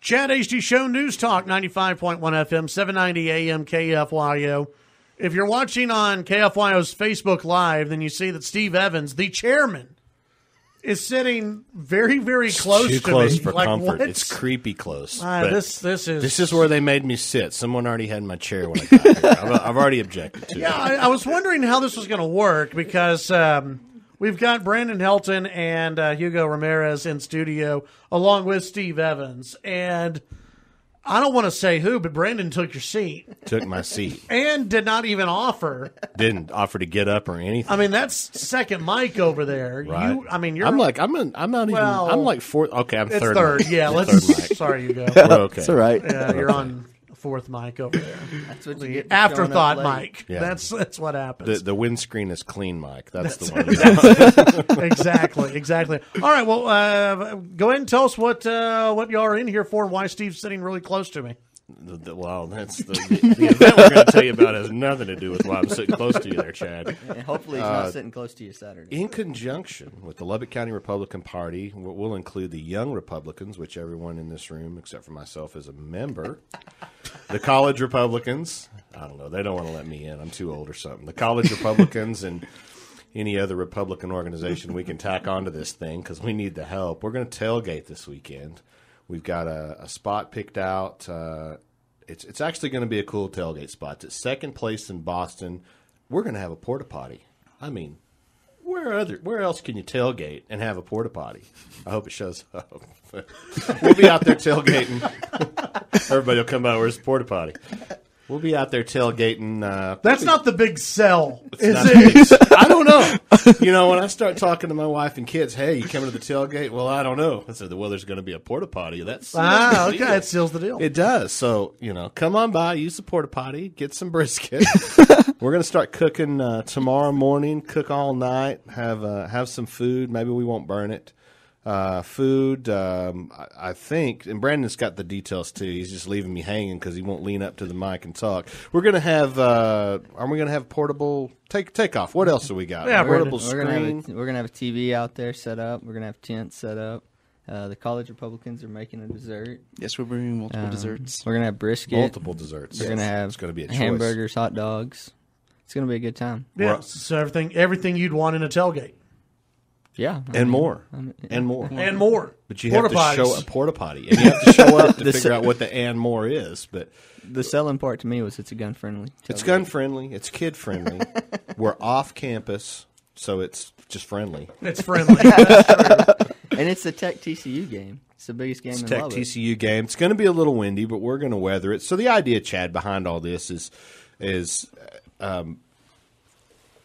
Chad Hasty Show, News Talk, 95.1 FM, 790 AM KFYO. If you're watching on KFYO's Facebook Live, then you see that Steve Evans, the chairman, is sitting very, very close to me. Too close for like, comfort. what? It's creepy close. This is where they made me sit. Someone already had my chair when I got here. I've already objected to it. Yeah, I was wondering how this was going to work because we've got Brandon Helton and Hugo Ramirez in studio along with Steve Evans. And I don't want to say who, but Brandon took your seat. Took my seat. And did not even offer. Didn't offer to get up or anything. I mean, that's second mic over there. Right. You're. I'm like fourth. Okay, I'm it's third. Third. Mic. Yeah, third mic. Sorry, Hugo. We're okay. That's all right. Yeah, you're on fourth mic over there. That's what you get. Afterthought mic. Yeah. That's what happens. The windscreen is clean mic. That's the one. Exactly. All right. Well, go ahead and tell us what y'all are in here for and why Steve's sitting really close to me. Well, that's the event we're going to tell you about has nothing to do with why I'm sitting close to you there, Chad. And hopefully he's not sitting close to you Saturday. In conjunction with the Lubbock County Republican Party, we'll include the Young Republicans, which everyone in this room, except for myself, is a member. The College Republicans, I don't know, they don't want to let me in. I'm too old or something. The College Republicans and any other Republican organization we can tack onto this thing because we need the help. We're going to tailgate this weekend. We've got a spot picked out. It's actually going to be a cool tailgate spot. It's second place in Boston. We're going to have a porta potty. I mean, where else can you tailgate and have a porta potty? I hope it shows up. We'll be out there tailgating. Everybody will come by. Where's the porta potty? We'll be out there tailgating. That's not the big sell, is it? I don't know. You know, when I start talking to my wife and kids, hey, you coming to the tailgate? Well, I don't know. I said, well, there's going to be a porta potty. That's okay. It seals the deal. It does. So, come on by, use the porta potty, get some brisket. We're going to start cooking tomorrow morning. Cook all night. Have some food. Maybe we won't burn it. Food, I think, and Brandon's got the details too. He's just leaving me hanging because he won't lean up to the mic and talk. We're gonna have, are we gonna have portable take off? What else do we got? Yeah, portable We're screen. gonna have a TV out there set up. We're gonna have tents set up. The College Republicans are making a dessert. Yes, we're bringing multiple desserts. We're gonna have brisket. Multiple desserts. We're gonna have it's gonna be a choice. hamburgers, hot dogs. It's gonna be a good time. Yeah. So everything you'd want in a tailgate. Yeah, And more. And more. But you have to show a porta potty, and you have to show up to figure out what the and more is. But the selling part to me was it's a gun friendly. It's gun friendly. It's kid friendly. We're off campus, so it's just friendly. It's friendly. That's true. And it's the Tech TCU game. It's the biggest game in Tech Lubbock. TCU game. It's going to be a little windy, but we're going to weather it. So the idea, Chad, behind all this is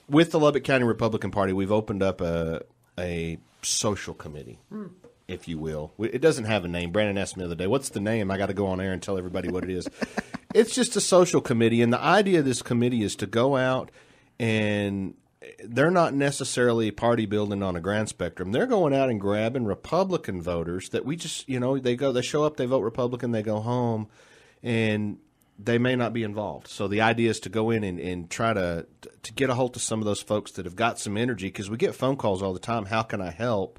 with the Lubbock County Republican Party, we've opened up a social committee, if you will. It doesn't have a name. Brandon asked me the other day, what's the name? I got to go on air and tell everybody what it is. It's just a social committee, and the idea of this committee is to go out, and they're not necessarily party building on a grand spectrum. They're going out and grabbing Republican voters that we just, they show up, they vote Republican, they go home, and they may not be involved. So the idea is to go in and try to get a hold of some of those folks that have got some energy, because we get phone calls all the time, how can I help?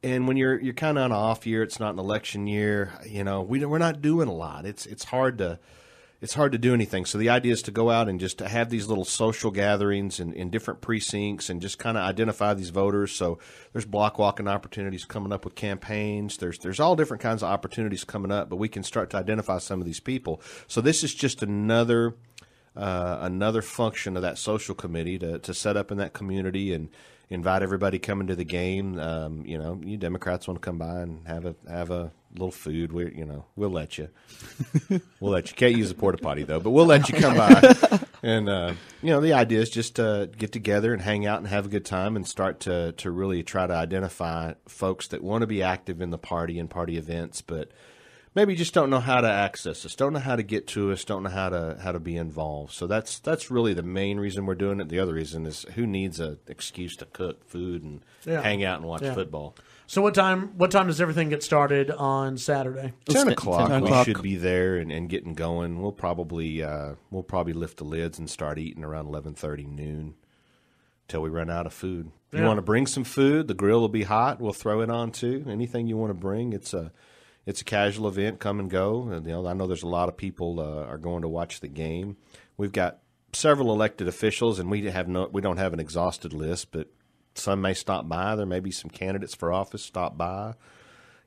And when you're kind of on an off year, it's not an election year, we're not doing a lot. It's hard to do anything. So the idea is to go out and just to have these little social gatherings in different precincts and just kind of identify these voters. So there's block walking opportunities coming up with campaigns. There's all different kinds of opportunities coming up, but we can start to identify some of these people. So this is just another function of that social committee to set up in that community and invite everybody coming to the game. You Democrats want to come by and have a little food. We'll let you. We'll let you. Can't use the porta potty though, but we'll let you come by. And the idea is just to get together and hang out and have a good time and start to really try to identify folks that want to be active in the party and party events, but maybe just don't know how to access us, don't know how to get to us, don't know how to be involved. So that's really the main reason we're doing it. The other reason is who needs an excuse to cook food and hang out and watch football. So what time does everything get started on Saturday? 10 o'clock. We should be there and getting going. We'll probably lift the lids and start eating around 11:30 noon till we run out of food. If you want to bring some food, the grill will be hot. We'll throw it on too. Anything you want to bring, it's It's a casual event, come and go. And, I know there's a lot of people are going to watch the game. We've got several elected officials, and we don't have an exhausted list, but some may stop by. There may be some candidates for office stop by.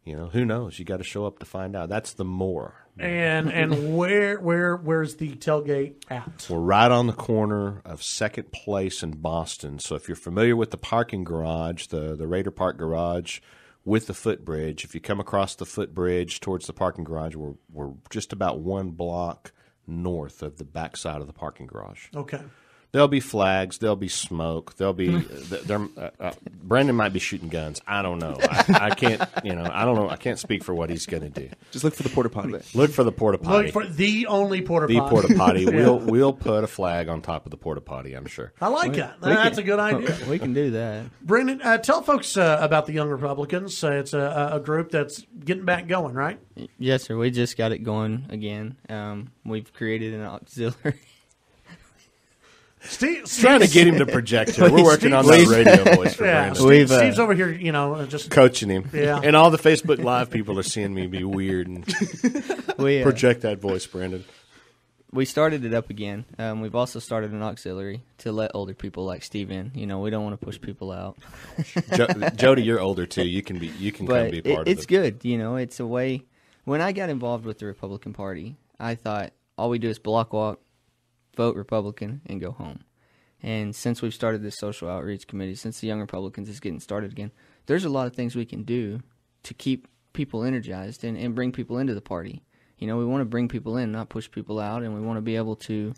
Who knows? You got to show up to find out. That's the more. And where's the tailgate at? We're right on the corner of 2nd Place in Boston. So if you're familiar with the parking garage, the Raider Park garage with the footbridge, if you come across the footbridge towards the parking garage, we're just about 1 block north of the backside of the parking garage. Okay. There'll be flags. There'll be smoke. There'll be. Brandon might be shooting guns. I don't know. I can't. I don't know. I can't speak for what he's going to do. Just look for the porta potty. Look for the porta potty. Look for the only porta potty. The porta potty. We'll put a flag on top of the porta potty, I'm sure. I like that. That's a good idea. We can do that. Brendan, tell folks about the Young Republicans. It's a group that's getting back going, right? Yes, sir. We just got it going again. We've created an auxiliary. Steve's trying to get him to project here. We're working on that radio voice for Brandon. Steve's over here, just coaching him. Yeah. And all the Facebook Live people are seeing me be weird and project that voice, Brandon. We started it up again. We've also started an auxiliary to let older people like Steve in. We don't want to push people out. Jody, you're older too. You can come be part of it. It's good. It's a way. When I got involved with the Republican Party, I thought all we do is block walk, vote Republican, and go home. And since we've started this social outreach committee, since the Young Republicans is getting started again, there's a lot of things we can do to keep people energized and bring people into the party. We want to bring people in, not push people out, and we want to be able to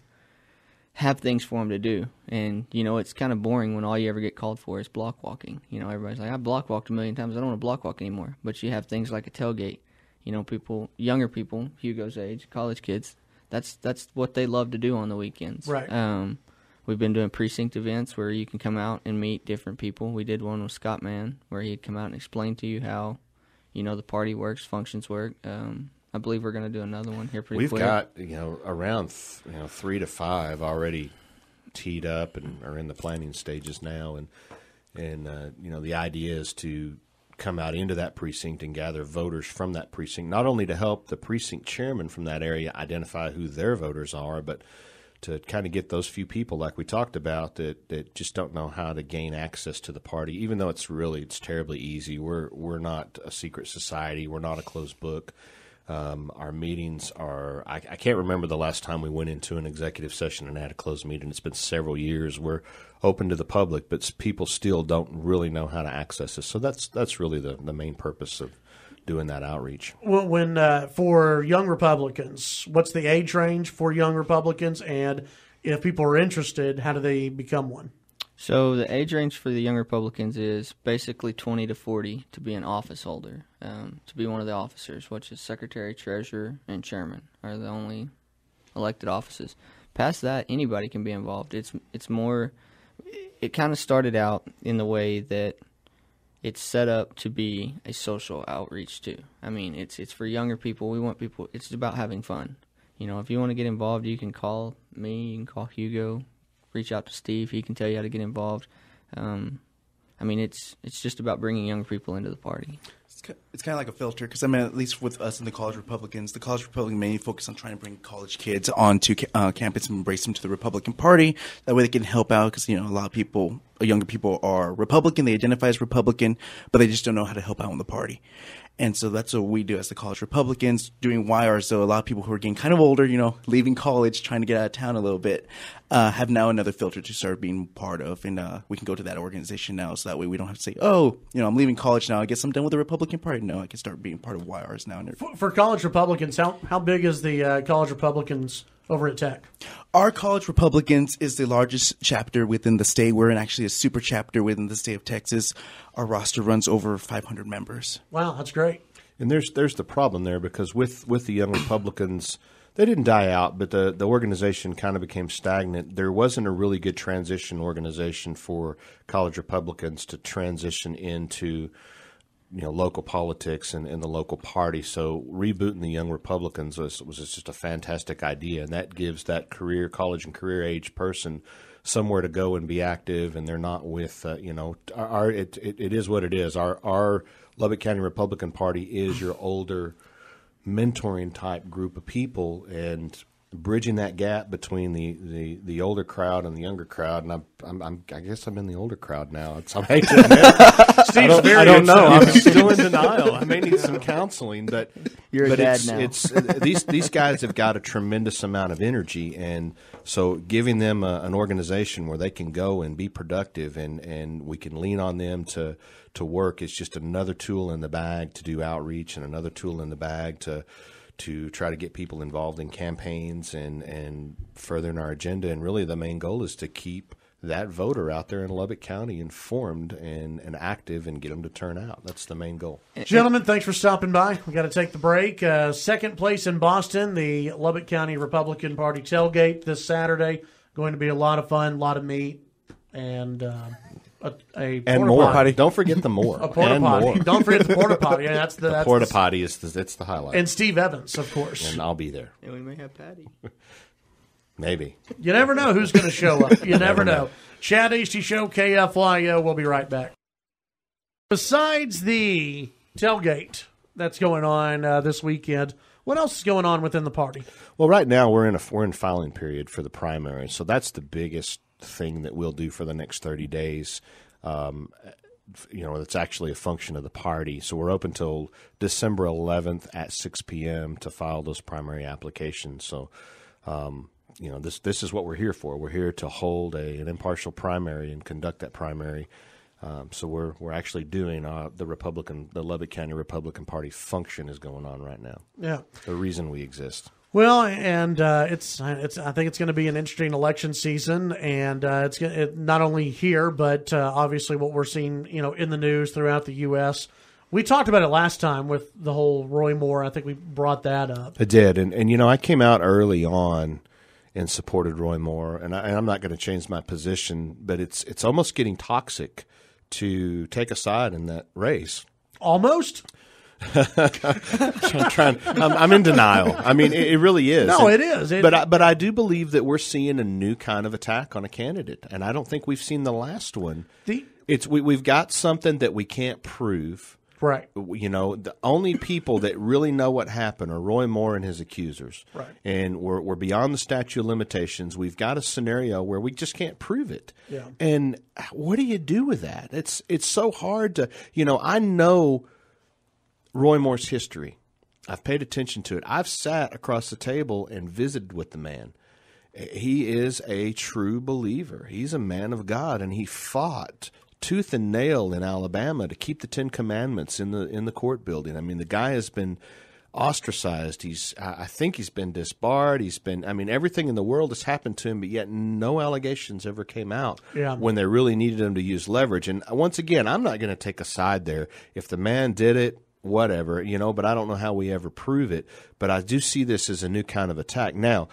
have things for them to do. And, it's kind of boring when all you ever get called for is block walking. Everybody's like, I block walked a million times. I don't want to block walk anymore. But you have things like a tailgate. Younger people, Hugo's age, college kids, that's what they love to do on the weekends. Right. We've been doing precinct events where you can come out and meet different people. We did one with Scott Mann where he'd come out and explain to you how, the party works, functions work. I believe we're going to do another one here pretty quick. We've got, around 3 to 5 already teed up and are in the planning stages now. And the idea is to come out into that precinct and gather voters from that precinct, not only to help the precinct chairman from that area identify who their voters are, but to kind of get those few people like we talked about that just don't know how to gain access to the party, even though it's terribly easy. We're not a secret society. We're not a closed book. Our meetings are, I can't remember the last time we went into an executive session and had a closed meeting. It's been several years. We're open to the public, but people still don't really know how to access us. So that's really the main purpose of doing that outreach. Well, when for young Republicans, what's the age range for young Republicans? And if people are interested, how do they become one? So the age range for the young Republicans is basically 20 to 40 to be an office holder, to be one of the officers, which is secretary, treasurer, and chairman are the only elected offices. Past that, anybody can be involved. It's more. It kind of started out in the way that it's set up to be a social outreach too. I mean, it's for younger people. We want people. It's about having fun. If you want to get involved, you can call me. You can call Hugo. Reach out to Steve. He can tell you how to get involved. It's just about bringing young people into the party. It's kind of like a filter because, at least with us and the College Republicans mainly focus on trying to bring college kids onto campus and embrace them to the Republican Party. That way they can help out because, a lot of people, younger people are Republican. They identify as Republican, but they just don't know how to help out in the party. And so that's what we do as the College Republicans, doing YR. So a lot of people who are getting kind of older, leaving college, trying to get out of town a little bit, have now another filter to start being part of. And we can go to that organization now. So that way we don't have to say, I'm leaving college now. I guess I'm done with the Republican Party. No, I can start being part of YRs now. For College Republicans, how big is the College Republicans over at Tech? Our College Republicans is the largest chapter within the state. We're actually a super chapter within the state of Texas. Our roster runs over 500 members. Wow, that's great. And there's the problem there because with the Young Republicans, they didn't die out, but the organization kind of became stagnant. There wasn't a really good transition organization for College Republicans to transition into local politics and the local party. So rebooting the Young Republicans was just a fantastic idea, and that gives that college and career age person somewhere to go and be active, and they're not with it is what it is. Our Lubbock County Republican Party is your older mentoring type group of people and bridging that gap between the older crowd and the younger crowd. And I guess I'm in the older crowd now. I hate to admit it. Steve's I don't know. I'm still in denial. I may need some counseling, but You're a dad now. It's these guys have got a tremendous amount of energy, and so giving them an organization where they can go and be productive, and we can lean on them to work. It's just another tool in the bag to do outreach, and another tool in the bag to try to get people involved in campaigns and furthering our agenda. And really the main goal is to keep that voter out there in Lubbock County informed and active and get them to turn out. That's the main goal. Gentlemen, thanks for stopping by. We got to take the break. Second place in Boston, the Lubbock County Republican Party Tailgate this Saturday. Going to be a lot of fun, a lot of meat, and and more. Potty. Don't forget the more. A porta potty. More. Don't forget the porta potty. Yeah, that's the porta potty is the highlight. And Steve Evans, of course. And I'll be there. And we may have Patty. Maybe. You never know who's going to show up. You never know. Chad Hasty Show, KFYO. We'll be right back. Besides the tailgate that's going on this weekend, what else is going on within the party? Well, right now we're in filing period for the primary, so that's the biggest thing that we'll do for the next 30 days. It's actually a function of the party. So we're open till December 11th at 6 p.m. to file those primary applications. So, this is what we're here for. We're here to hold an impartial primary and conduct that primary. So we're actually doing the Lubbock County Republican Party function is going on right now. Yeah, the reason we exist. Well, and I think it's going to be an interesting election season, and it's not only here, but obviously what we're seeing, in the news throughout the U.S. We talked about it last time with the whole Roy Moore. I think we brought that up. I did, and I came out early on and supported Roy Moore, and I'm not going to change my position, but it's almost getting toxic to take a side in that race. Almost. I'm in denial. I mean, it really is. No, it is. But I do believe that we're seeing a new kind of attack on a candidate, and I don't think we've seen the last one. We've got something that we can't prove. Right. The only people that really know what happened are Roy Moore and his accusers. Right. And we're beyond the statute of limitations. We've got a scenario where we just can't prove it. Yeah. And what do you do with that? It's so hard to. I know Roy Moore's history. I've paid attention to it. I've sat across the table and visited with the man. He is a true believer. He's a man of God, and he fought tooth and nail in Alabama to keep the Ten Commandments in the court building. I mean, the guy has been ostracized. I think he's been disbarred. Everything in the world has happened to him, but yet no allegations ever came out when they really needed him to use leverage. And once again, I'm not going to take a side there. If the man did it, whatever, but I don't know how we ever prove it. But I do see this as a new kind of attack. Now,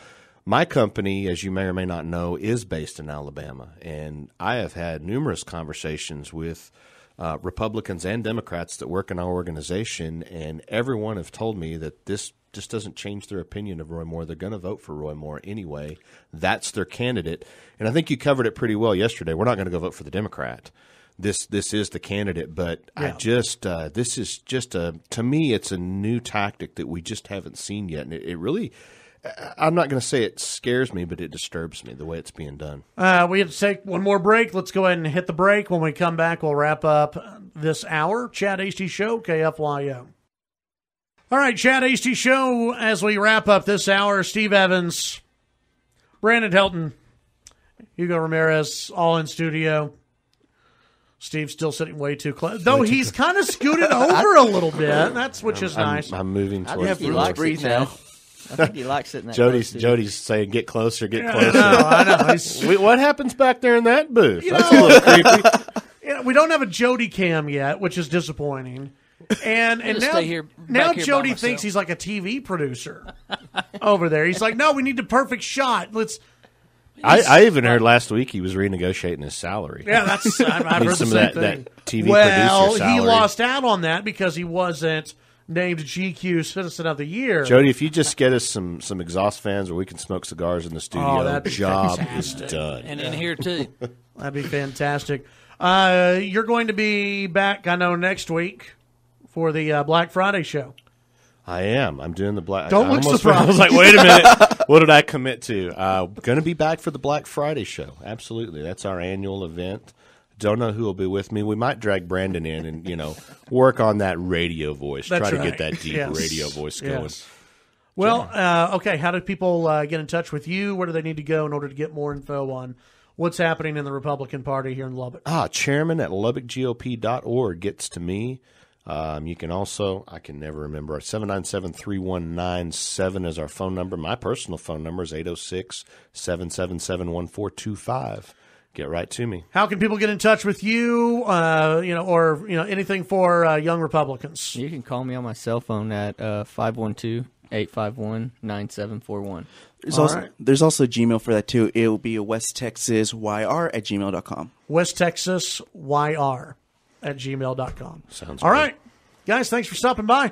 my company, as you may or may not know, is based in Alabama, and I have had numerous conversations with Republicans and Democrats that work in our organization, and everyone have told me that this just doesn't change their opinion of Roy Moore. They're going to vote for Roy Moore anyway. That's their candidate. And I think you covered it pretty well yesterday. We're not going to go vote for the Democrat. This is the candidate, but yeah. This is just to me, it's a new tactic that we just haven't seen yet. And it really, I'm not going to say it scares me, but it disturbs me the way it's being done. We have to take one more break. Let's go ahead and hit the break. When we come back, we'll wrap up this hour. Chad Hasty Show, KFYO. All right, Chad Hasty Show, as we wrap up this hour, Steve Evans, Brandon Helton, Hugo Ramirez, all in studio. Steve's still sitting way too close, though he's kind of scooted over a little bit. Which is nice. I'm moving towards. I think he likes it now. I think he likes it. Jody's saying, "Get closer, get closer." I know. What happens back there in that booth? That's a little creepy. We don't have a Jody cam yet, which is disappointing. And now Jody thinks he's like a TV producer over there. He's like, "No, we need the perfect shot. Let's." I even heard last week he was renegotiating his salary. Yeah, I've heard some of that TV producer salary. He lost out on that because he wasn't named GQ Citizen of the Year. Jody, if you just get us some exhaust fans where we can smoke cigars in the studio, job is done. And in here, too. That'd be fantastic. You're going to be back, I know, next week for the Black Friday show. I am. I'm doing the black. Don't look surprised. I was like, wait a minute. What did I commit to? Going to be back for the Black Friday show. Absolutely. That's our annual event. Don't know who will be with me. We might drag Brandon in and, work on that radio voice. That's Try to right. get that deep radio voice going. Yes. Well, okay, how do people get in touch with you? Where do they need to go in order to get more info on what's happening in the Republican Party here in Lubbock? Chairman at lubbockgop.org gets to me. You can also, I can never remember, 797-3197 is our phone number. My personal phone number is 806-777-1425. Get right to me. How can people get in touch with you, or anything for young Republicans? You can call me on my cell phone at 512-851-9741. There's also a Gmail for that, too. It will be westtexasyr@gmail.com. westtexasyr@gmail.com. Sounds all good. right. Guys, thanks for stopping by.